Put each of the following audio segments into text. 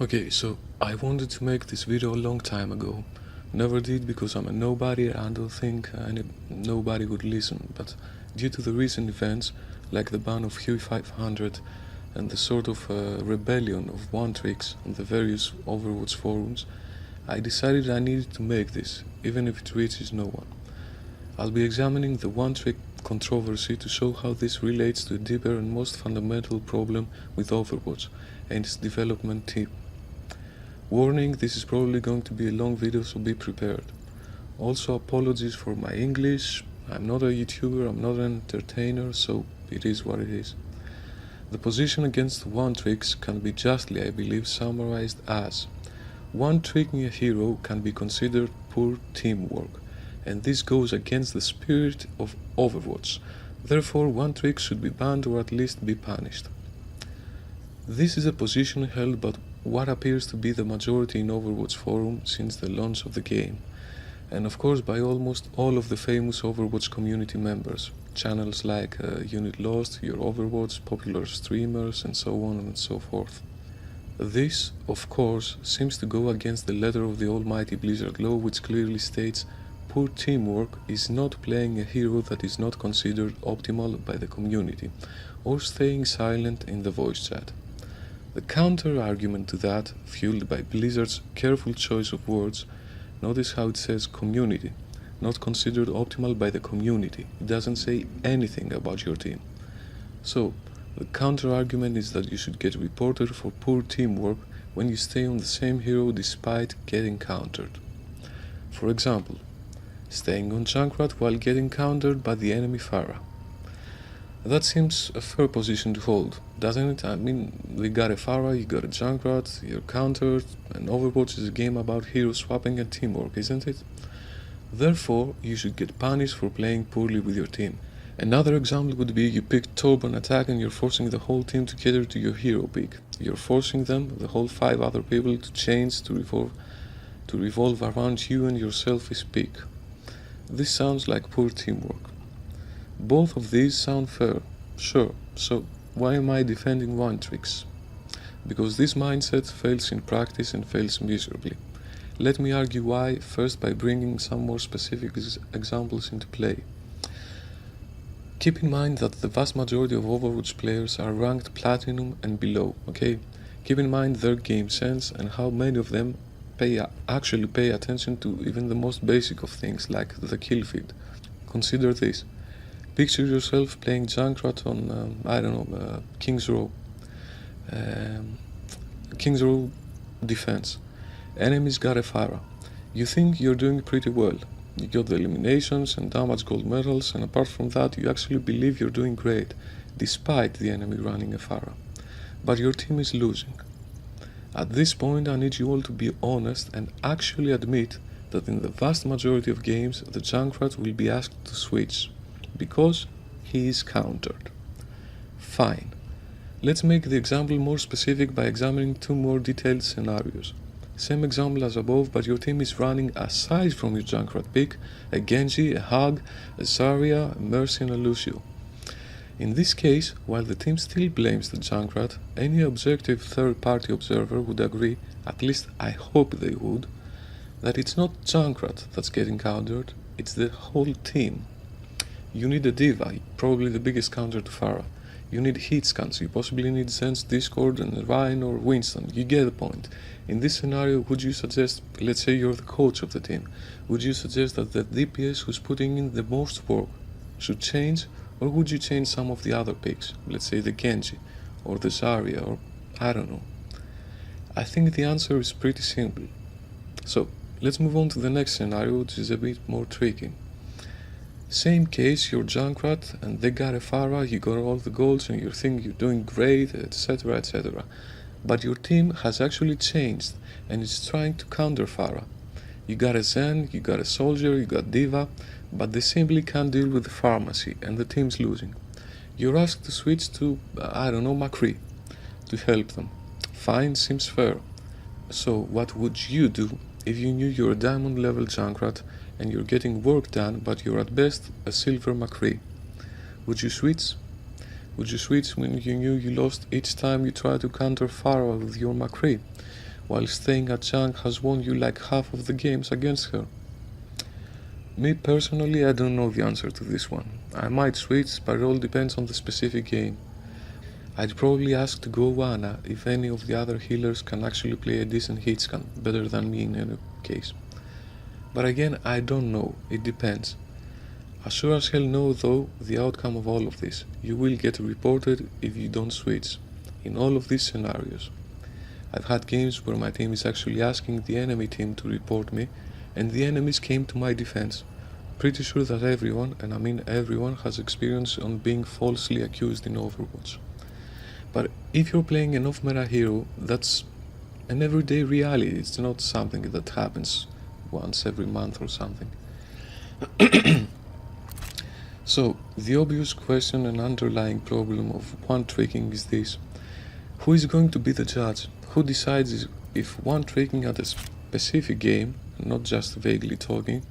Okay, so I wanted to make this video a long time ago. Never did because I'm a nobody and I don't think nobody would listen, but due to the recent events, like the ban of Huey 500 and the sort of rebellion of One-Tricks on the various Overwatch forums, I decided I needed to make this, even if it reaches no one. I'll be examining the One-Trick controversy to show how this relates to a deeper and most fundamental problem with Overwatch and its development team. Warning, this is probably going to be a long video, so be prepared. Also, apologies for my English. I'm not a YouTuber, I'm not an entertainer, so it is what it is. The position against One-Tricks can be justly, I believe, summarized as: one-tricking a hero can be considered poor teamwork, and this goes against the spirit of Overwatch. Therefore, one-trick should be banned or at least be punished. This is a position held by what appears to be the majority in Overwatch forum since the launch of the game, and of course by almost all of the famous Overwatch community members, channels like Unit Lost, Your Overwatch, popular streamers, and so on and so forth. This, of course, seems to go against the letter of the almighty Blizzard law, which clearly states poor teamwork is not playing a hero that is not considered optimal by the community, or staying silent in the voice chat. The counter-argument to that, fueled by Blizzard's careful choice of words, notice how it says community, not considered optimal by the community. It doesn't say anything about your team. So, the counter-argument is that you should get reported for poor teamwork when you stay on the same hero despite getting countered. For example, staying on Junkrat while getting countered by the enemy Pharah. That seems a fair position to hold, doesn't it? I mean, we got a Pharah, you got a Junkrat, you're countered, and Overwatch is a game about hero swapping and teamwork, isn't it? Therefore, you should get punished for playing poorly with your team. Another example would be you pick Torb on attack and you're forcing the whole team to cater to your hero pick. You're forcing them, the whole 5 other people, to change, to revolve around you and your selfish pick. This sounds like poor teamwork. Both of these sound fair, sure, so why am I defending One-Tricks? Because this mindset fails in practice and fails miserably. Let me argue why, first by bringing some more specific examples into play. Keep in mind that the vast majority of Overwatch players are ranked Platinum and below, okay? Keep in mind their game sense and how many of them actually pay attention to even the most basic of things, like the kill feed. Consider this. Picture yourself playing Junkrat on, King's Row. King's Row defense. Enemies got a Pharah. You think you're doing pretty well. You got the eliminations and damage gold medals, and apart from that, you actually believe you're doing great, despite the enemy running a Pharah. But your team is losing. At this point, I need you all to be honest and actually admit that in the vast majority of games, the Junkrat will be asked to switch, because he is countered. Fine. Let's make the example more specific by examining 2 more detailed scenarios. Same example as above, but your team is running, aside from your Junkrat pick, a Genji, a Hug, a Zarya, a Mercy and a Lucio. In this case, while the team still blames the Junkrat, any objective third-party observer would agree, at least I hope they would, that it's not Junkrat that's getting countered, it's the whole team. You need a D.Va, probably the biggest counter to Pharah. You need hit scans, you possibly need Zen's Discord and Ryan or Winston, you get the point. In this scenario, would you suggest, let's say you're the coach of the team, would you suggest that the DPS who's putting in the most work should change, or would you change some of the other picks, let's say the Genji, or the Zarya, or I don't know. I think the answer is pretty simple. So, let's move on to the next scenario, which is a bit more tricky. Same case, you're Junkrat and they got a Pharah, you got all the golds and you think you're doing great, etc, etc. But your team has actually changed and is trying to counter Pharah. You got a Zen, you got a Soldier, you got D.Va, but they simply can't deal with the pharmacy and the team's losing. You're asked to switch to, McCree to help them. Fine, seems fair. So what would you do if you knew you're a diamond level Junkrat and you're getting work done, but you're at best a silver McCree? Would you switch? Would you switch when you knew you lost each time you tried to counter Pharah with your McCree? while staying at junk has won you like half of the games against her? Me personally, I don't know the answer to this one. I might switch, but it all depends on the specific game. I'd probably ask to go Ana if any of the other healers can actually play a decent hit scan, better than me in any case. But again, I don't know, it depends. As sure as hell know though the outcome of all of this. You will get reported if you don't switch, in all of these scenarios. I've had games where my team is actually asking the enemy team to report me, and the enemies came to my defense. Pretty sure that everyone, and I mean everyone, has experience on being falsely accused in Overwatch. But if you're playing an off-meta hero, that's an everyday reality, it's not something that happens once every month or something. So, the obvious question and underlying problem of one-tricking is this. Who is going to be the judge? Who decides if one-tricking at a specific game, not just vaguely talking,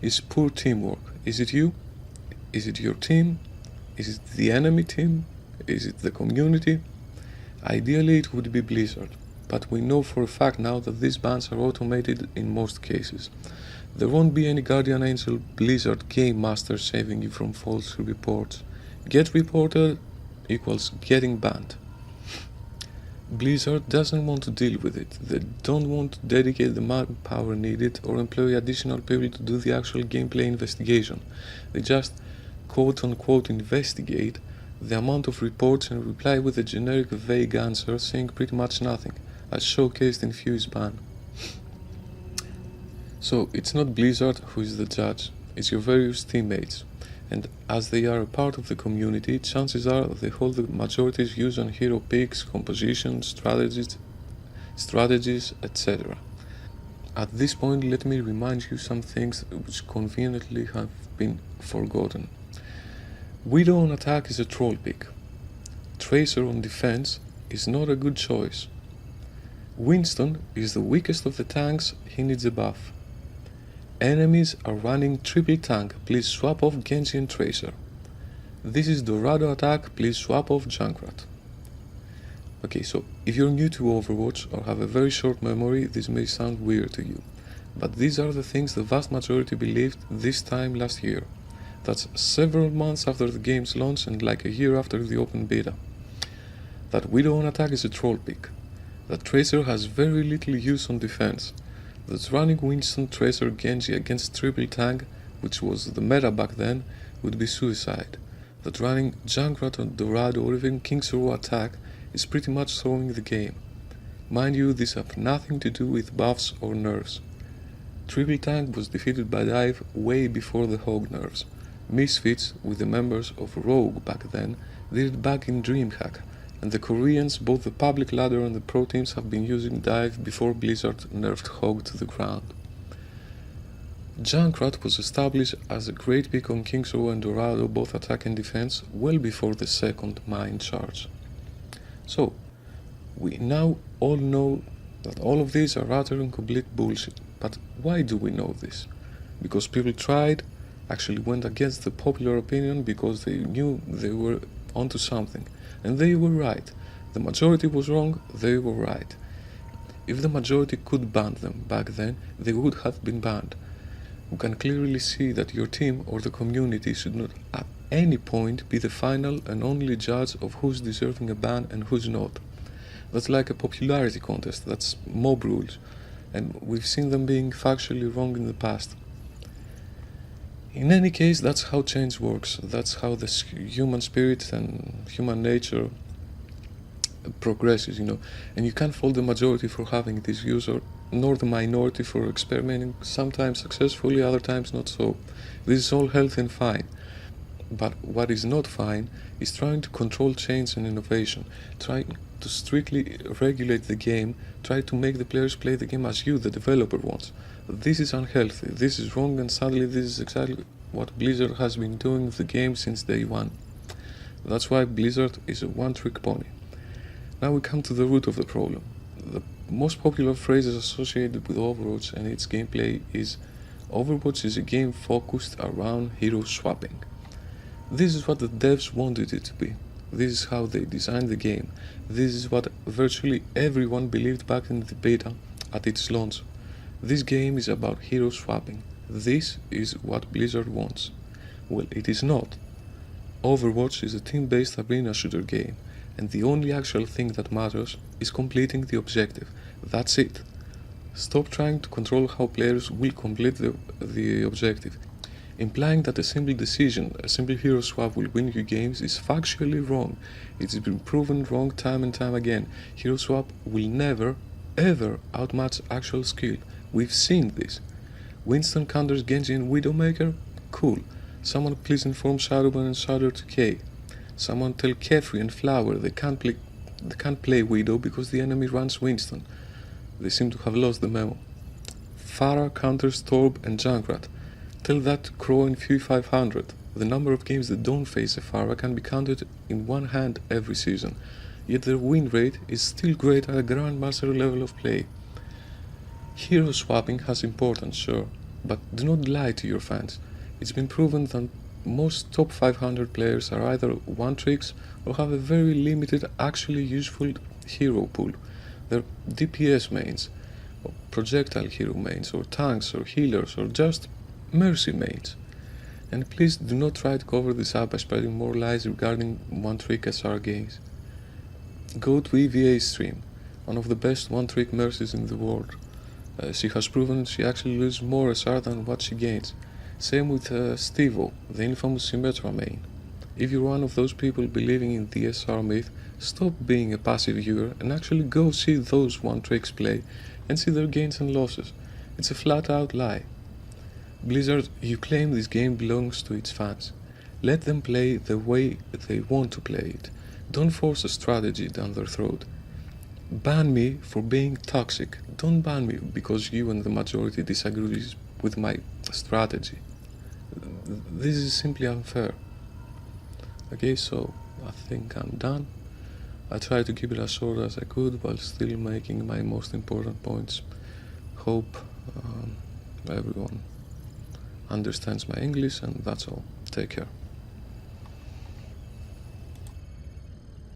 is poor teamwork? Is it you? Is it your team? Is it the enemy team? Is it the community? Ideally it would be Blizzard, but we know for a fact now that these bans are automated in most cases. There won't be any Guardian Angel Blizzard game master saving you from false reports. Get reported equals getting banned. Blizzard doesn't want to deal with it. They don't want to dedicate the manpower needed or employ additional people to do the actual gameplay investigation. They just quote-unquote investigate the amount of reports and reply with a generic vague answer saying pretty much nothing, as showcased in Fuse ban. So it's not Blizzard who is the judge, it's your various teammates, and as they are a part of the community, chances are they hold the majority's views on hero picks, composition, strategies, etc. At this point, let me remind you some things which conveniently have been forgotten. Widow on attack is a troll pick. Tracer on defense is not a good choice. Winston is the weakest of the tanks, he needs a buff. Enemies are running triple tank, please swap off Genji and Tracer. This is Dorado attack, please swap off Junkrat. Okay, so if you're new to Overwatch or have a very short memory, this may sound weird to you. But these are the things the vast majority believed this time last year. That's several months after the game's launch and like a year after the open beta. That Widow on attack is a troll pick. That Tracer has very little use on defense. That running Winston, Tracer, Genji against triple tank, which was the meta back then, would be suicide. That running Junkrat on Dorado or even King's Row attack is pretty much throwing the game. Mind you, these have nothing to do with buffs or nerfs. Triple tank was defeated by Dive way before the Hog nerfs. Misfits, with the members of Rogue back then, did it back in DreamHack, and the Koreans, both the public ladder and the pro teams, have been using Dive before Blizzard nerfed Hog to the ground. Junkrat was established as a great pick on King's Row and Dorado, both attack and defense, well before the second mine charge. So, we now all know that all of these are utter and complete bullshit. But why do we know this? Because people tried, actually went against the popular opinion because they knew they were onto something. And they were right. The majority was wrong, they were right. If the majority could ban them back then, they would have been banned. You can clearly see that your team or the community should not at any point be the final and only judge of who's deserving a ban and who's not. That's like a popularity contest, that's mob rules, and we've seen them being factually wrong in the past. In any case, that's how change works, that's how the human spirit and human nature progresses, and you can't fault the majority for having these views, nor the minority for experimenting, sometimes successfully, other times not so. This is all healthy and fine. But what is not fine is trying to control change and innovation, trying to strictly regulate the game, try to make the players play the game as you, the developer, wants. This is unhealthy, this is wrong, and sadly this is exactly what Blizzard has been doing with the game since day one. That's why Blizzard is a one-trick pony. Now we come to the root of the problem. The most popular phrases associated with Overwatch and its gameplay is Overwatch is a game focused around hero swapping. This is what the devs wanted it to be. This is how they designed the game. This is what virtually everyone believed back in the beta at its launch. This game is about hero swapping. This is what Blizzard wants. Well, it is not. Overwatch is a team-based arena shooter game, and the only actual thing that matters is completing the objective. That's it. Stop trying to control how players will complete the objective. Implying that a simple decision, a simple hero swap will win you games is factually wrong. It's been proven wrong time and time again. Hero swap will never, ever outmatch actual skill. We've seen this. Winston counters Genji and Widowmaker? Cool. Someone please inform Shadowban and Shadow 2K. Someone tell Kefri and Flower they can't play Widow because the enemy runs Winston. They seem to have lost the memo. Pharah counters Torb and Junkrat. Tell that to Crow in Fury 500. The number of games that don't face a Pharah can be counted in one hand every season, yet their win rate is still great at a Grandmaster level of play. Hero swapping has importance, sure, but do not lie to your fans. It's been proven that most top 500 players are either one-tricks or have a very limited, actually useful hero pool. They're DPS mains, or projectile hero mains, or tanks, or healers, or just mercy mains. And please do not try to cover this up by spreading more lies regarding one-trick SR games. Go to EVA's stream, one of the best one-trick mercies in the world. She has proven she actually loses more SR than what she gains. Same with Stevo, the infamous Symmetra main. If you're one of those people believing in the SR myth, stop being a passive viewer and actually go see those one-tricks play and see their gains and losses. It's a flat-out lie. Blizzard, you claim this game belongs to its fans. Let them play the way they want to play it. Don't force a strategy down their throat. Ban me for being toxic. Don't ban me because you and the majority disagree with my strategy. This is simply unfair. Okay, so I think I'm done. I tried to keep it as short as I could while still making my most important points. Hope everyone understands my English, and that's all. Take care.